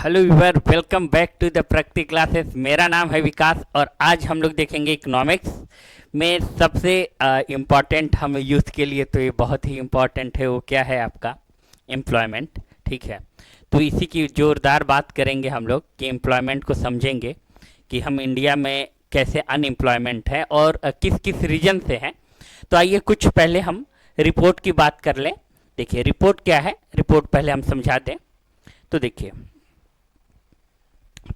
Hello viewer, welcome back to the Pragati classes. मेरा नाम है विकास और आज हम लोग देखेंगे इकोनॉमिक्स में सबसे इम्पॉर्टेंट हम यूथ के लिए, तो ये बहुत ही इम्पॉर्टेंट है। वो क्या है? आपका एम्प्लॉयमेंट। ठीक है, तो इसी की जोरदार बात करेंगे हम लोग कि एम्प्लॉयमेंट को समझेंगे कि हम इंडिया में कैसे अनएम्प्लॉयमेंट है और किस किस रीजन से है। तो आइए कुछ पहले हम रिपोर्ट की बात कर लें। देखिए रिपोर्ट क्या है, रिपोर्ट पहले हम समझा दें। तो देखिए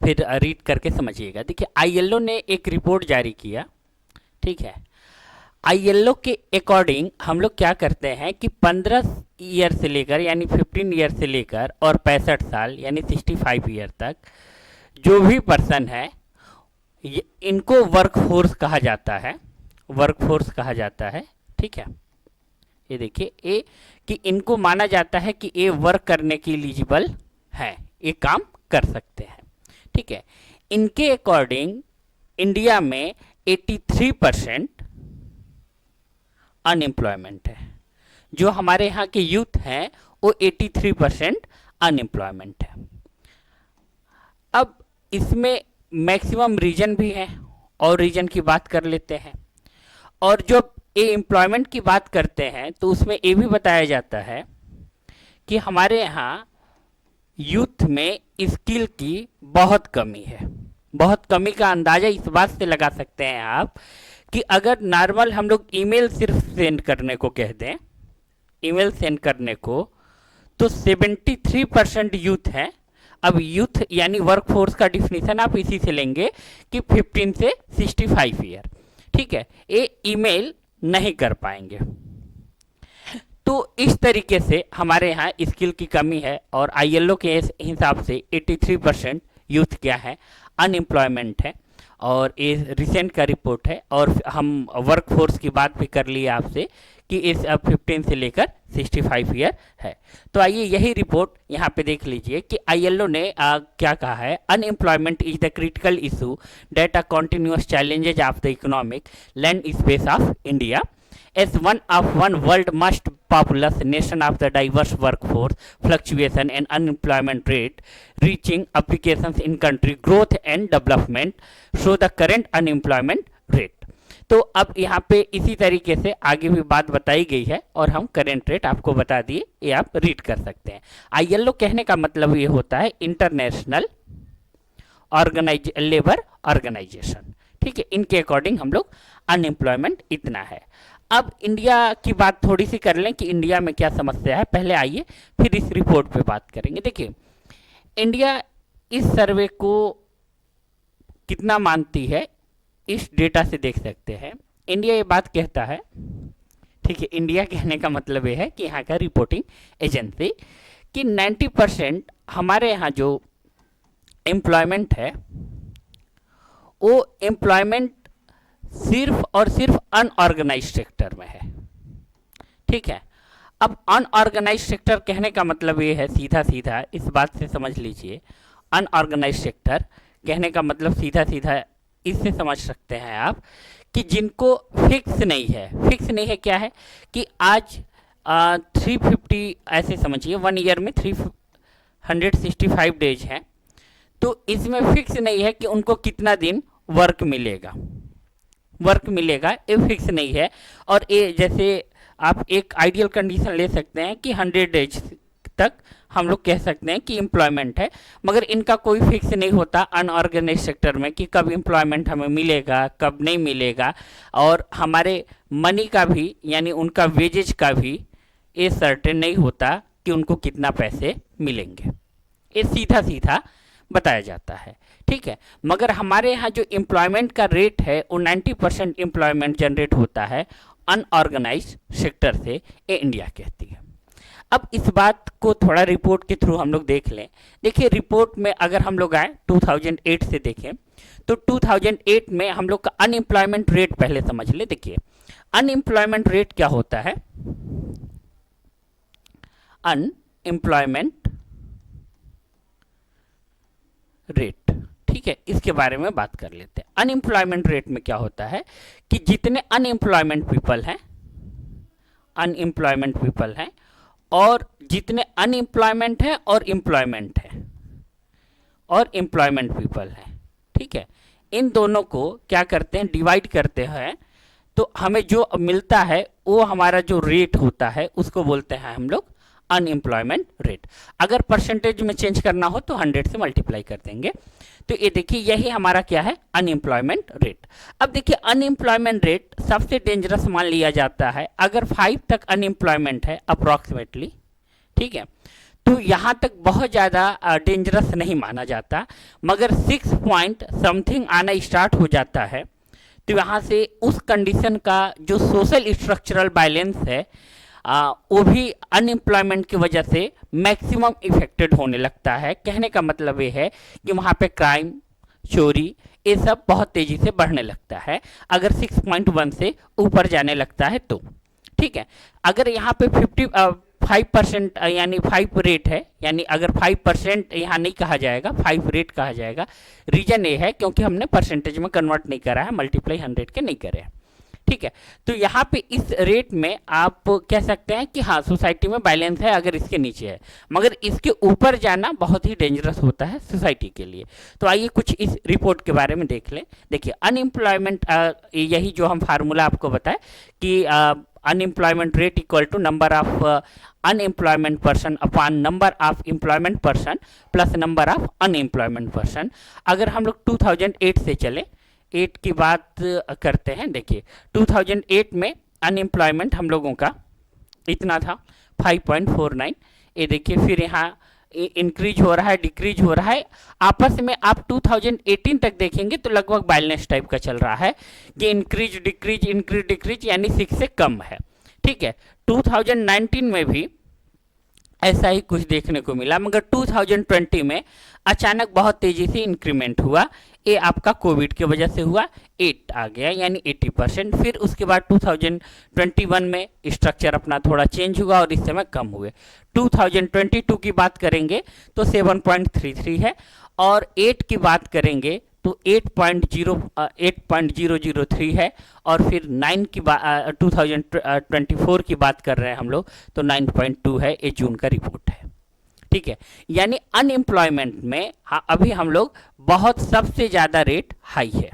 फिर रीड करके समझिएगा। देखिए आईएलओ ने एक रिपोर्ट जारी किया। ठीक है, आईएलओ के अकॉर्डिंग हम लोग क्या करते हैं कि 15 ईयर से लेकर यानी 15 ईयर से लेकर और 65 साल यानी 65 ईयर तक जो भी पर्सन है इनको वर्कफोर्स कहा जाता है। वर्कफोर्स कहा जाता है। ठीक है, ये देखिए ए कि इनको माना जाता है कि ये वर्क करने के एलिजिबल है, ये काम कर सकते हैं। ठीक है, इनके अकॉर्डिंग इंडिया में 83% अनएम्प्लॉयमेंट है। जो हमारे यहाँ के यूथ हैं वो 83% अनएम्प्लॉयमेंट है। अब इसमें मैक्सिमम रीजन भी है और रीजन की बात कर लेते हैं। और जब ये एम्प्लॉयमेंट की बात करते हैं तो उसमें ये भी बताया जाता है कि हमारे यहाँ यूथ में स्किल की बहुत कमी है। बहुत कमी का अंदाज़ा इस बात से लगा सकते हैं आप कि अगर नॉर्मल हम लोग ईमेल सिर्फ सेंड करने को कह दें, ईमेल सेंड करने को, तो 73% यूथ है। अब यूथ यानी वर्कफोर्स का डिफिनीशन आप इसी से लेंगे कि 15 से 65 ईयर। ठीक है, ये ईमेल नहीं कर पाएंगे। तो इस तरीके से हमारे यहाँ स्किल की कमी है और आईएलओ के हिसाब से 83% यूथ क्या है, अनएम्प्लॉयमेंट है। और ये रिसेंट का रिपोर्ट है और हम वर्कफोर्स की बात भी कर लिए आपसे कि इस 15 से लेकर 65 ईयर है। तो आइए यही रिपोर्ट यहाँ पे देख लीजिए कि आईएलओ ने क्या कहा है। Unemployment is the critical issue that a continuous challenges of the economic landscape of India as one world most populous nation of the diverse workforce fluctuation and unemployment rate reaching applications in country growth and development show the current unemployment rate। तो अब यहाँ पे इसी तरीके से आगे भी बात बताई गई है और हम करेंट रेट आपको बता दिए, ये आप रीड कर सकते हैं। आईएलओ कहने का मतलब ये होता है इंटरनेशनल लेबर ऑर्गेनाइजेशन। ठीक है, इनके अकॉर्डिंग हम लोग अनएम्प्लॉयमेंट इतना है। अब इंडिया की बात थोड़ी सी कर लें कि इंडिया में क्या समस्या है। पहले आइए फिर इस रिपोर्ट पे बात करेंगे। देखिए इंडिया इस सर्वे को कितना मानती है इस डेटा से देख सकते हैं। इंडिया ये बात कहता है, ठीक है, इंडिया कहने का मतलब ये है कि यहाँ का रिपोर्टिंग एजेंसी कि 90% हमारे यहाँ जो एम्प्लॉयमेंट है वो एम्प्लॉयमेंट सिर्फ और सिर्फ अनऑर्गेनाइज सेक्टर में है। ठीक है, अब अनऑर्गेनाइज सेक्टर कहने का मतलब ये है, सीधा सीधा इस बात से समझ लीजिए। अनऑर्गेनाइज सेक्टर कहने का मतलब सीधा सीधा इससे समझ सकते हैं आप कि जिनको फिक्स नहीं है। फिक्स नहीं है क्या है कि आज 350 ऐसे समझिए, 1 ईयर में 365 डेज हैं, तो इसमें फिक्स नहीं है कि उनको कितना दिन वर्क मिलेगा। वर्क मिलेगा ये फिक्स नहीं है। और ये जैसे आप एक आइडियल कंडीशन ले सकते हैं कि 100 डेज तक हम लोग कह सकते हैं कि एम्प्लॉयमेंट है, मगर इनका कोई फिक्स नहीं होता अनऑर्गेनाइज सेक्टर में कि कब एम्प्लॉयमेंट हमें मिलेगा कब नहीं मिलेगा। और हमारे मनी का भी यानी उनका वेजेज का भी ये सर्टेन नहीं होता कि उनको कितना पैसे मिलेंगे। ये सीधा सीधा बताया जाता है। ठीक है, मगर हमारे यहाँ जो एम्प्लॉयमेंट का रेट है वो 90% एम्प्लॉयमेंट जनरेट होता है अनऑर्गेनाइज सेक्टर से, ये इंडिया कहती है। अब इस बात को थोड़ा रिपोर्ट के थ्रू हम लोग देख लें। देखिए रिपोर्ट में अगर हम लोग आए 2008 से देखें तो 2008 में हम लोग का अनएम्प्लॉयमेंट रेट पहले समझ ले। देखिए अनएम्प्लॉयमेंट रेट क्या होता है। अनएम्प्लॉयमेंट रेट, ठीक है, इसके बारे में बात कर लेते हैं। अनएम्प्लॉयमेंट रेट में क्या होता है कि जितने अनएम्प्लॉयमेंट पीपल हैं, अनएम्प्लॉयमेंट पीपल हैं और जितने अनएम्प्लॉयमेंट है और एम्प्लॉयमेंट है, और एम्प्लॉयमेंट पीपल है, ठीक है। इन दोनों को क्या करते हैं, डिवाइड करते हैं, तो हमें जो मिलता है वो हमारा जो रेट होता है उसको बोलते हैं हम लोग अनएम्प्लॉयमेंट रेट। अगर परसेंटेज में चेंज करना हो तो 100 से मल्टीप्लाई कर देंगे। तो ये देखिए यही हमारा क्या है, अनएम्प्लॉयमेंट रेट। अब देखिए अनएम्प्लॉयमेंट रेट सबसे डेंजरस मान लिया जाता है अगर 5 तक अनएम्प्लॉयमेंट है अप्रॉक्सीमेटली, ठीक है। तो यहाँ तक बहुत ज़्यादा डेंजरस नहीं माना जाता, मगर 6 पॉइंट समथिंग आना स्टार्ट हो जाता है तो यहाँ से उस कंडीशन का जो सोशल स्ट्रक्चरल बैलेंस है वो भी अनएम्प्लॉयमेंट की वजह से मैक्सिमम इफेक्टेड होने लगता है। कहने का मतलब ये है कि वहाँ पे क्राइम, चोरी, ये सब बहुत तेज़ी से बढ़ने लगता है अगर 6.1 से ऊपर जाने लगता है तो, ठीक है। अगर यहाँ पे 5% यानी 5 रेट है, यानी अगर 5% यहाँ नहीं कहा जाएगा, 5 रेट कहा जाएगा। रीजन ये है क्योंकि हमने परसेंटेज में कन्वर्ट नहीं करा है, मल्टीप्लाई 100 के नहीं करे हैं, ठीक है। तो यहाँ पे इस रेट में आप कह सकते हैं कि हाँ सोसाइटी में बैलेंस है अगर इसके नीचे है, मगर इसके ऊपर जाना बहुत ही डेंजरस होता है सोसाइटी के लिए। तो आइए कुछ इस रिपोर्ट के बारे में देख लें। देखिए अनएम्प्लॉयमेंट, यही जो हम फार्मूला आपको बताए कि unemployment rate equal to number of unemployment person upon number of employment person plus number of unemployment person. अगर हम लोग 2008 से चले, 8 की बात करते हैं, देखिए 2008 में अनएम्प्लॉयमेंट हम लोगों का इतना था 5.49। ये देखिए फिर यहाँ इंक्रीज हो रहा है, डिक्रीज हो रहा है, आपस में आप 2018 तक देखेंगे तो लगभग बैलेंस टाइप का चल रहा है कि इंक्रीज डिक्रीज यानी 6 से कम है, ठीक है। 2019 में भी ऐसा ही कुछ देखने को मिला, मगर 2020 में अचानक बहुत तेजी से इंक्रीमेंट हुआ। ये आपका कोविड की वजह से हुआ, 8 आ गया यानी 80%। फिर उसके बाद 2021 में स्ट्रक्चर अपना थोड़ा चेंज हुआ और इस समय कम हुए। 2022 की बात करेंगे तो 7.33 है, और 8 की बात करेंगे तो 8.003 है, और फिर 9 की 2024 की बात कर रहे हैं हम लोग तो 9.2 है। ये जून का रिपोर्ट है, ठीक है। यानी अनएम्प्लॉयमेंट में अभी हम लोग बहुत सबसे ज़्यादा रेट हाई है,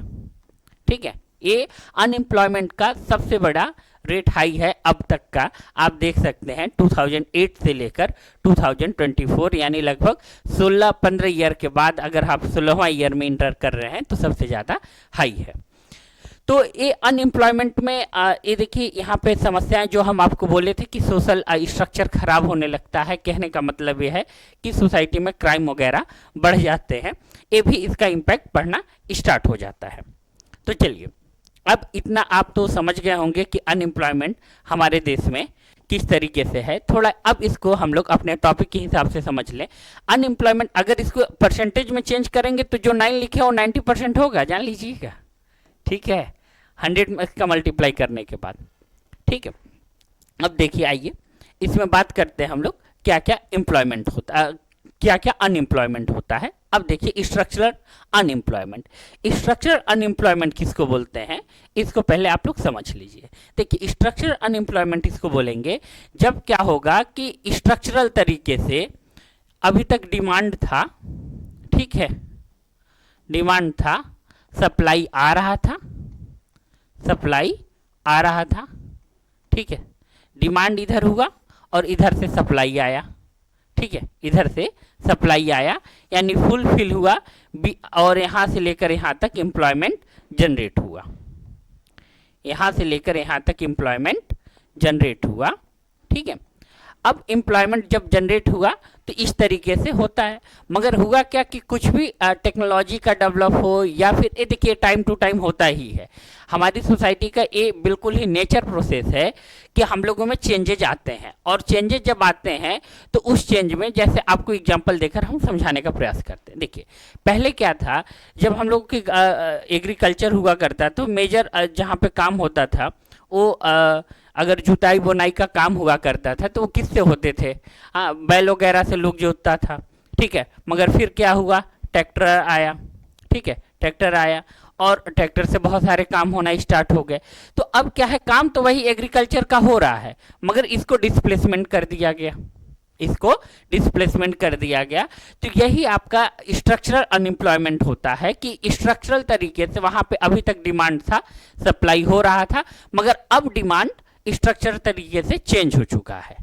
ठीक है। ये अनएम्प्लॉयमेंट का सबसे बड़ा रेट हाई है अब तक का। आप देख सकते हैं 2008 से लेकर 2024 यानी लगभग 16-15 ईयर के बाद अगर आप 16वां ईयर में इंटर कर रहे हैं तो सबसे ज़्यादा हाई है। तो ये अनएम्प्लॉयमेंट में ये देखिए यहाँ पे समस्याएं जो हम आपको बोले थे कि सोशल स्ट्रक्चर खराब होने लगता है, कहने का मतलब ये है कि सोसाइटी में क्राइम वगैरह बढ़ जाते हैं, ये भी इसका इम्पैक्ट पड़ना स्टार्ट हो जाता है। तो चलिए अब इतना आप तो समझ गए होंगे कि अनएम्प्लॉयमेंट हमारे देश में किस तरीके से है। थोड़ा अब इसको हम लोग अपने टॉपिक के हिसाब से समझ लें। अनएम्प्लॉयमेंट अगर इसको परसेंटेज में चेंज करेंगे तो जो 9 लिखे हो 90% होगा, जान लीजिएगा, ठीक है, 100 का मल्टीप्लाई करने के बाद, ठीक है। अब देखिए आइए इसमें बात करते हैं हम लोग क्या क्या एम्प्लॉयमेंट होता, क्या क्या अनएम्प्लॉयमेंट होता है। अब देखिए स्ट्रक्चरल अनएम्प्लॉयमेंट, स्ट्रक्चरल अनएम्प्लॉयमेंट किसको बोलते हैं इसको पहले आप लोग समझ लीजिए। देखिए स्ट्रक्चरल अनएम्प्लॉयमेंट इसको बोलेंगे जब क्या होगा कि स्ट्रक्चरल तरीके से अभी तक डिमांड था, ठीक है, डिमांड था, सप्लाई आ रहा था, सप्लाई आ रहा था, ठीक है, डिमांड इधर हुआ और इधर से सप्लाई आया, ठीक है, इधर से सप्लाई आया यानी फुलफिल हुआ, और यहाँ से लेकर यहाँ तक एम्प्लॉयमेंट जनरेट हुआ, यहाँ से लेकर यहाँ तक एम्प्लॉयमेंट जनरेट हुआ, ठीक है। अब एम्प्लॉयमेंट जब जनरेट हुआ तो इस तरीके से होता है, मगर हुआ क्या कि कुछ भी टेक्नोलॉजी का डेवलप हो या फिर ये देखिए टाइम टू टाइम होता ही है। हमारी सोसाइटी का ये बिल्कुल ही नेचर प्रोसेस है कि हम लोगों में चेंजेज आते हैं, और चेंजेज जब आते हैं तो उस चेंज में जैसे आपको एग्जांपल देकर हम समझाने का प्रयास करते हैं। देखिए पहले क्या था, जब हम लोग की एग्रीकल्चर हुआ करता तो मेजर जहाँ पे काम होता था वो अगर जुताई बुनाई का काम हुआ करता था तो वो किससे होते थे, हाँ, बैल वगैरह से लोग जोतता था, ठीक है। मगर फिर क्या हुआ, ट्रैक्टर आया, ठीक है, ट्रैक्टर आया और ट्रैक्टर से बहुत सारे काम होना स्टार्ट हो गए। तो अब क्या है, काम तो वही एग्रीकल्चर का हो रहा है मगर इसको डिस्प्लेसमेंट कर दिया गया, इसको डिस्प्लेसमेंट कर दिया गया। तो यही आपका स्ट्रक्चरल अनएम्प्लॉयमेंट होता है कि स्ट्रक्चरल तरीके से वहां पे अभी तक डिमांड था, सप्लाई हो रहा था, मगर अब डिमांड स्ट्रक्चरल तरीके से चेंज हो चुका है।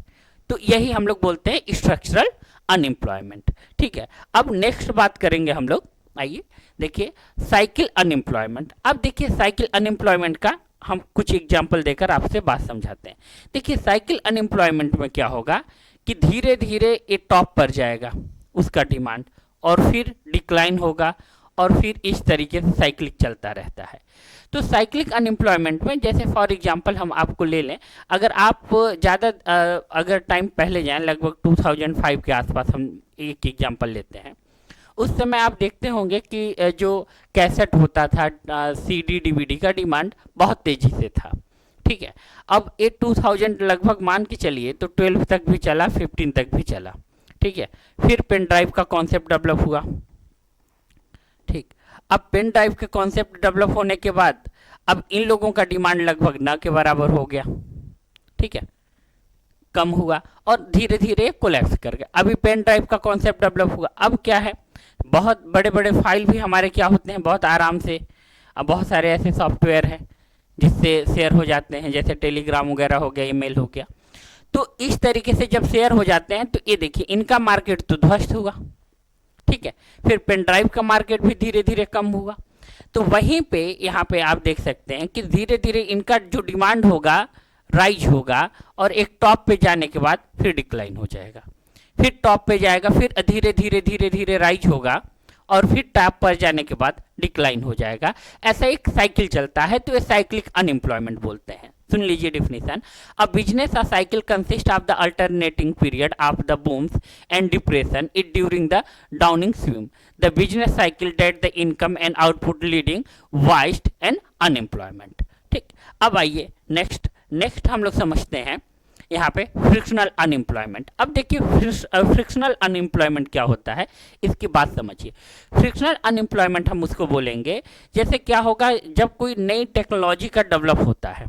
तो यही हम लोग बोलते हैं स्ट्रक्चरल अनएम्प्लॉयमेंट। ठीक है, अब नेक्स्ट बात करेंगे हम लोग। आइए देखिए साइकिल अनएम्प्लॉयमेंट। अब देखिए साइकिल अनएम्प्लॉयमेंट का हम कुछ एग्जाम्पल देकर आपसे बात समझाते हैं। देखिए साइकिल अनएम्प्लॉयमेंट में क्या होगा कि धीरे धीरे ये टॉप पर जाएगा उसका डिमांड, और फिर डिक्लाइन होगा, और फिर इस तरीके से साइक्लिक चलता रहता है। तो साइक्लिक अनएम्प्लॉयमेंट में जैसे फॉर एग्जांपल हम आपको ले लें, अगर आप ज़्यादा अगर टाइम पहले जाएं, लगभग 2005 के आसपास हम एक एग्जांपल लेते हैं, उस समय आप देखते होंगे कि जो कैसेट होता था, सीडी डीवीडी का डिमांड बहुत तेज़ी से था। ठीक है, अब ये 2000 लगभग मान के चलिए तो 12 तक भी चला, 15 तक भी चला। ठीक है, फिर पेन ड्राइव का कॉन्सेप्ट डेवलप हुआ। ठीक, अब पेन ड्राइव के कॉन्सेप्ट डेवलप होने के बाद अब इन लोगों का डिमांड लगभग न के बराबर हो गया। ठीक है, कम हुआ और धीरे धीरे कोलैप्स कर गया। अभी पेन ड्राइव का कॉन्सेप्ट डेवलप हुआ, अब क्या है, बहुत बड़े बड़े फाइल भी हमारे क्या होते हैं, बहुत आराम से, अब बहुत सारे ऐसे सॉफ्टवेयर हैं जिससे शेयर हो जाते हैं, जैसे टेलीग्राम वगैरह हो गया, ईमेल हो गया। तो इस तरीके से जब शेयर हो जाते हैं तो ये देखिए इनका मार्केट तो ध्वस्त हुआ। ठीक है, फिर पेन ड्राइव का मार्केट भी धीरे धीरे कम हुआ। तो वहीं पे यहाँ पे आप देख सकते हैं कि धीरे धीरे इनका जो डिमांड होगा राइज होगा, और एक टॉप पे जाने के बाद फिर डिक्लाइन हो जाएगा, फिर टॉप पे जाएगा, फिर धीरे धीरे धीरे धीरे राइज होगा, और फिर टॉप पर जाने के बाद डिक्लाइन हो जाएगा। ऐसा एक साइकिल चलता है, तो ये साइक्लिक अनएम्प्लॉयमेंट बोलते हैं। सुन लीजिए definition. A business a cycle consist of the alternating period of the booms and depression it during the downing swing, the business cycle date the income and output leading waste and unemployment. ठीक, अब आइए next हम लोग समझते हैं यहाँ पे frictional unemployment. अब देखिए फ्रिक्शनल अनएम्प्लॉयमेंट क्या होता है, इसकी बात समझिए। फ्रिक्शनल अनएम्प्लॉयमेंट हम उसको बोलेंगे, जैसे क्या होगा जब कोई नई टेक्नोलॉजी का डेवलप होता है,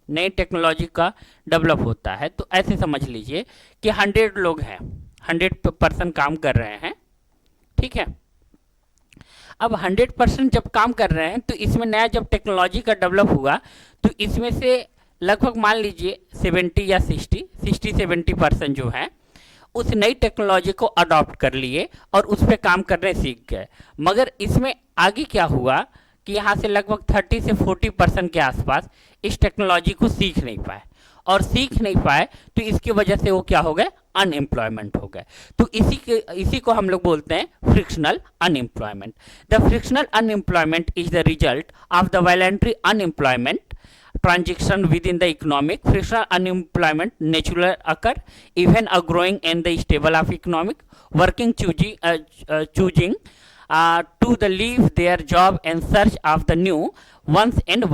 नई टेक्नोलॉजी का डेवलप होता है, तो ऐसे समझ लीजिए कि 100 लोग हैं, 100% काम कर रहे हैं। ठीक है, अब 100% जब काम कर रहे हैं तो इसमें नया जब टेक्नोलॉजी का डेवलप हुआ तो इसमें से लगभग मान लीजिए 70 या 60-70% जो है उस नई टेक्नोलॉजी को अडॉप्ट कर लिए और उस पर काम करने सीख गए। मगर इसमें आगे क्या हुआ कि यहाँ से लगभग 30 से 40% के आसपास इस टेक्नोलॉजी को सीख नहीं पाए, और सीख नहीं पाए तो इसकी वजह से वो क्या हो गए, अनएम्प्लॉयमेंट हो गए। तो इसी को हम लोग बोलते हैं frictional unemployment. The frictional unemployment is the result of the voluntary unemployment transaction within the economic. Frictional unemployment naturally occur even a growing and the stable of economic working choosing to the leave their job and search of the new ones and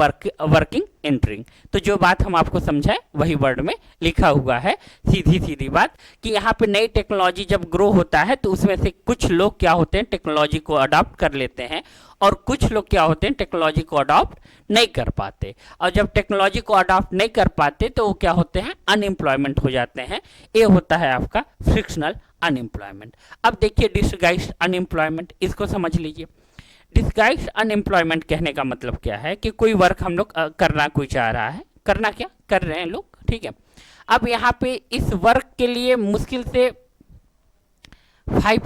working entering। तो जो बात हम आपको समझाए वही word में लिखा हुआ है, सीधी सीधी बात कि यहाँ पे नई टेक्नोलॉजी जब ग्रो होता है तो उसमें से कुछ लोग क्या होते हैं टेक्नोलॉजी को अडॉप्ट कर लेते हैं, और कुछ लोग क्या होते हैं टेक्नोलॉजी को अडॉप्ट नहीं कर पाते, और जब टेक्नोलॉजी को अडॉप्ट नहीं कर पाते तो वो क्या होते हैं, अनएम्प्लॉयमेंट हो जाते हैं। ये होता है आपका फ्रिक्शनल अनएम्प्लॉयमेंट। अब देखिए डिसगाइज्ड अनएम्प्लॉयमेंट, इसको समझ लीजिए। डिसगाइज्ड अनएम्प्लॉयमेंट कहने का मतलब क्या है कि कोई वर्क हम लोग करना कोई चाह रहा है, करना क्या कर रहे हैं लोग। ठीक है, अब यहाँ पे इस वर्क के लिए मुश्किल से 5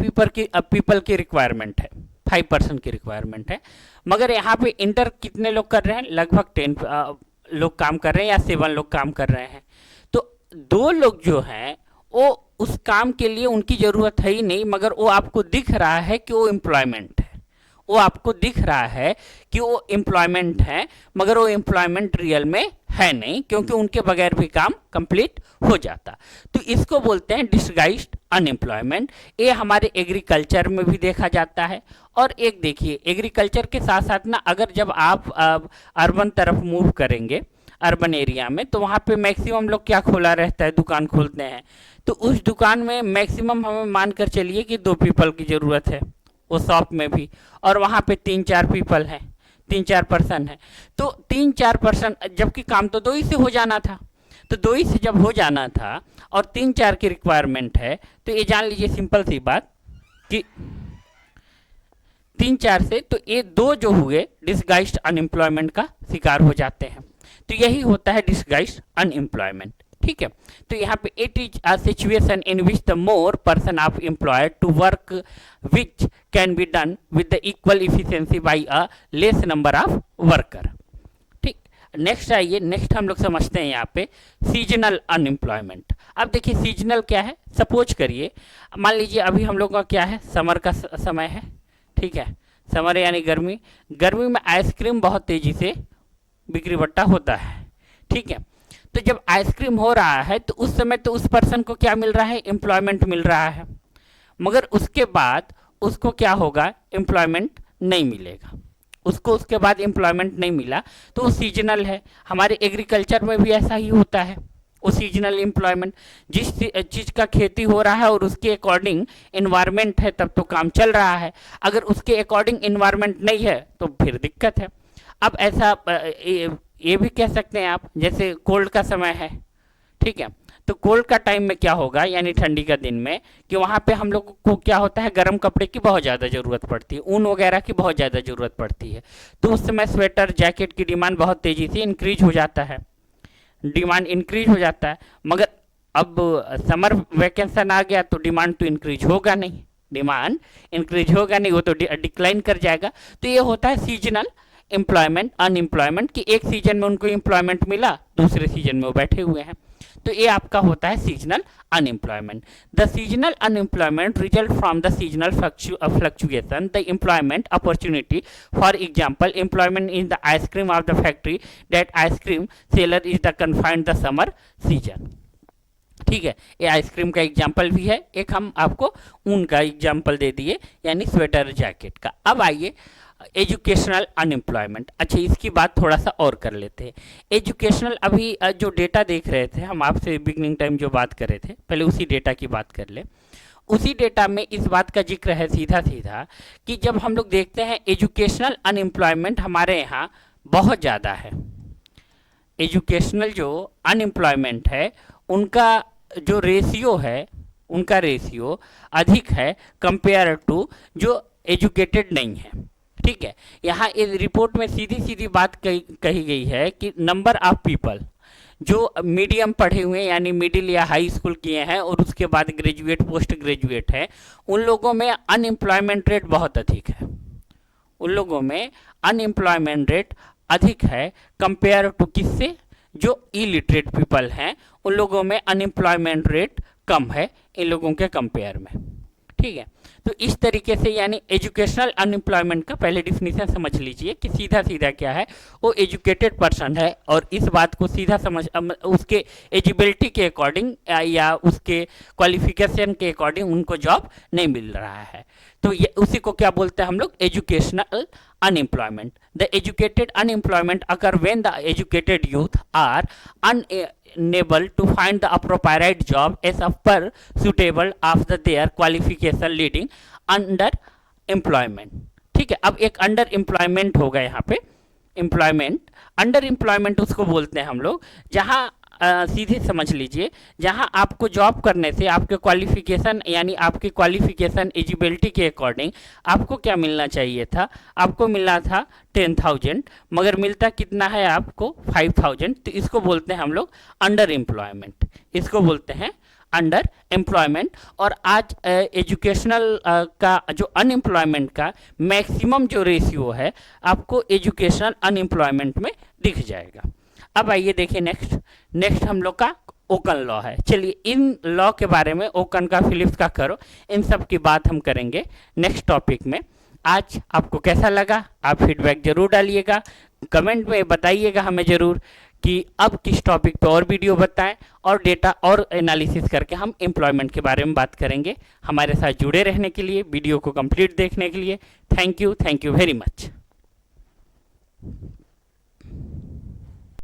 पीपल की रिक्वायरमेंट है, 5% की रिक्वायरमेंट है, मगर यहाँ पे इंटर कितने लोग कर रहे हैं, लगभग 10 लोग काम कर रहे हैं या 7 लोग काम कर रहे हैं। तो 2 लोग जो हैं वो उस काम के लिए उनकी ज़रूरत है ही नहीं, मगर वो आपको दिख रहा है कि वो एम्प्लॉयमेंट है, वो आपको दिख रहा है कि वो एम्प्लॉयमेंट है, मगर वो एम्प्लॉयमेंट रियल में है नहीं, क्योंकि उनके बगैर भी काम कंप्लीट हो जाता। तो इसको बोलते हैं डिसगाइज्ड अनएम्प्लॉयमेंट। ये हमारे एग्रीकल्चर में भी देखा जाता है। और एक देखिए एग्रीकल्चर के साथ साथ ना, अगर जब आप अर्बन तरफ मूव करेंगे, अर्बन एरिया में, तो वहाँ पे मैक्सिमम लोग क्या खोला रहता है, दुकान खोलते हैं। तो उस दुकान में मैक्सिमम हमें मानकर चलिए कि 2 पीपल की ज़रूरत है वो शॉप में भी, और वहाँ पे 3-4 पीपल हैं, 3-4 पर्सन है। तो 3-4 पर्सन, जबकि काम तो 2 ही से हो जाना था। तो 2 ही से जब हो जाना था और 3-4 की रिक्वायरमेंट है, तो ये जान लीजिए सिंपल सी बात कि 3-4 से तो ये 2 जो हुए डिसगाइज्ड अनएम्प्लॉयमेंट का शिकार हो जाते हैं। तो यही होता है डिसगाइज्ड अनएम्प्लॉयमेंट। ठीक है, तो यहाँ पे it is a situation in which the more person of employed to work which can be done with the equal efficiency by a less number of worker. ठीक, नेक्स्ट आइए, नेक्स्ट हम लोग समझते हैं यहाँ पे सीजनल अनएम्प्लॉयमेंट। अब देखिए सीजनल क्या है, सपोज करिए मान लीजिए अभी हम लोग का क्या है, समर का समय है। ठीक है, समर यानी गर्मी, गर्मी में आइसक्रीम बहुत तेजी से बिक्री बट्टा होता है। ठीक है, तो जब आइसक्रीम हो रहा है तो उस समय तो उस पर्सन को क्या मिल रहा है, एम्प्लॉयमेंट मिल रहा है, मगर उसके बाद उसको क्या होगा, एम्प्लॉयमेंट नहीं मिलेगा। उसको उसके बाद एम्प्लॉयमेंट नहीं मिला तो वो सीजनल है। हमारे एग्रीकल्चर में भी ऐसा ही होता है, वो सीजनल एम्प्लॉयमेंट, जिस चीज़ का खेती हो रहा है और उसके अकॉर्डिंग इन्वायरमेंट है तब तो काम चल रहा है, अगर उसके अकॉर्डिंग इन्वायरमेंट नहीं है तो फिर दिक्कत है। अब ऐसा ये भी कह सकते हैं आप, जैसे कोल्ड का समय है। ठीक है, तो कोल्ड का टाइम में क्या होगा, यानी ठंडी का दिन में, कि वहाँ पे हम लोग को क्या होता है, गर्म कपड़े की बहुत ज़्यादा ज़रूरत पड़ती है, ऊन वगैरह की बहुत ज़्यादा ज़रूरत पड़ती है। तो उस समय स्वेटर जैकेट की डिमांड बहुत तेज़ी से इंक्रीज हो जाता है, डिमांड इंक्रीज हो जाता है। मगर अब समर वैकेंसन आ गया तो डिमांड तो इंक्रीज होगा नहीं, डिमांड इंक्रीज होगा नहीं, वो तो डिक्लाइन कर जाएगा। तो ये होता है सीजनल एम्प्लॉयमेंट अनएम्प्लॉयमेंट, कि एक सीजन में उनको एम्प्लॉयमेंट मिला, दूसरे सीजन में वो बैठे हुए हैं। तो ये आपका होता है seasonal unemployment. The seasonal unemployment result from the seasonal fluctuation the employment opportunity. For example, employment in the ice cream of the factory that ice cream seller is the confined the summer season. ठीक है, ये ice cream का example भी है, एक हम आपको ऊन का एग्जाम्पल दे दिए, यानी स्वेटर जैकेट का। अब आइए एजुकेशनल अनएम्प्लॉयमेंट। अच्छा, इसकी बात थोड़ा सा और कर लेते हैं। एजुकेशनल, अभी जो डेटा देख रहे थे हम आपसे बिगनिंग टाइम जो बात कर रहे थे, पहले उसी डेटा की बात कर ले। उसी डेटा में इस बात का जिक्र है सीधा सीधा कि जब हम लोग देखते हैं एजुकेशनल अनएम्प्लॉयमेंट हमारे यहाँ बहुत ज़्यादा है। एजुकेशनल जो अनएम्प्लॉयमेंट है उनका जो रेशियो है, उनका रेशियो अधिक है कंपेयर टू जो एजुकेटेड नहीं है। ठीक है, यहाँ इस रिपोर्ट में सीधी सीधी बात कही गई है कि नंबर ऑफ पीपल जो मीडियम पढ़े हुए हैं, यानी मिडिल या हाई स्कूल किए हैं और उसके बाद ग्रेजुएट पोस्ट ग्रेजुएट है, उन लोगों में अनएम्प्लॉयमेंट रेट बहुत अधिक है। उन लोगों में अनएम्प्लॉयमेंट रेट अधिक है कंपेयर टू किससे, जो इलिटरेट पीपल हैं उन लोगों में अनएम्प्लॉयमेंट रेट कम है इन लोगों के कंपेयर में। ठीक है, तो इस तरीके से यानी एजुकेशनल अनएम्प्लॉयमेंट का पहले डिफिनीशन समझ लीजिए कि सीधा सीधा क्या है, वो एजुकेटेड पर्सन है और इस बात को सीधा समझ उसके एजिबिलिटी के अकॉर्डिंग या उसके क्वालिफिकेशन के अकॉर्डिंग उनको जॉब नहीं मिल रहा है। तो ये उसी को क्या बोलते हैं हम लोग, educational unemployment. The educated unemployment occur when the educated youth are unable to find the appropriate job as per suitable of their qualification leading under employment. ठीक है, अब एक अंडर एम्प्लॉयमेंट होगा यहाँ पे, एम्प्लॉयमेंट, अंडर एम्प्लॉयमेंट उसको बोलते हैं हम लोग जहाँ सीधे समझ लीजिए, जहां आपको जॉब करने से आपके क्वालिफिकेशन यानी आपके क्वालिफिकेशन एजिबिलिटी के अकॉर्डिंग आपको क्या मिलना चाहिए था, आपको मिलना था 10,000 मगर मिलता कितना है आपको 5,000। तो इसको बोलते हैं हम लोग अंडर एम्प्लॉयमेंट, इसको बोलते हैं अंडर एम्प्लॉयमेंट। और आज एजुकेशनल का जो अनएम्प्लॉयमेंट का मैक्सिमम जो रेशियो है आपको एजुकेशनल अनएम्प्लॉयमेंट में दिख जाएगा। अब आइए देखिए नेक्स्ट हम लोग का ओकन लॉ है। चलिए इन लॉ के बारे में, ओकन का, फिलिप्स का करो, इन सब की बात हम करेंगे नेक्स्ट टॉपिक में। आज आपको कैसा लगा, आप फीडबैक जरूर डालिएगा, कमेंट में बताइएगा हमें ज़रूर कि अब किस टॉपिक पे और वीडियो बताएं और डेटा और एनालिसिस करके हम एम्प्लॉयमेंट के बारे में बात करेंगे। हमारे साथ जुड़े रहने के लिए, वीडियो को कंप्लीट देखने के लिए थैंक यू वेरी मच।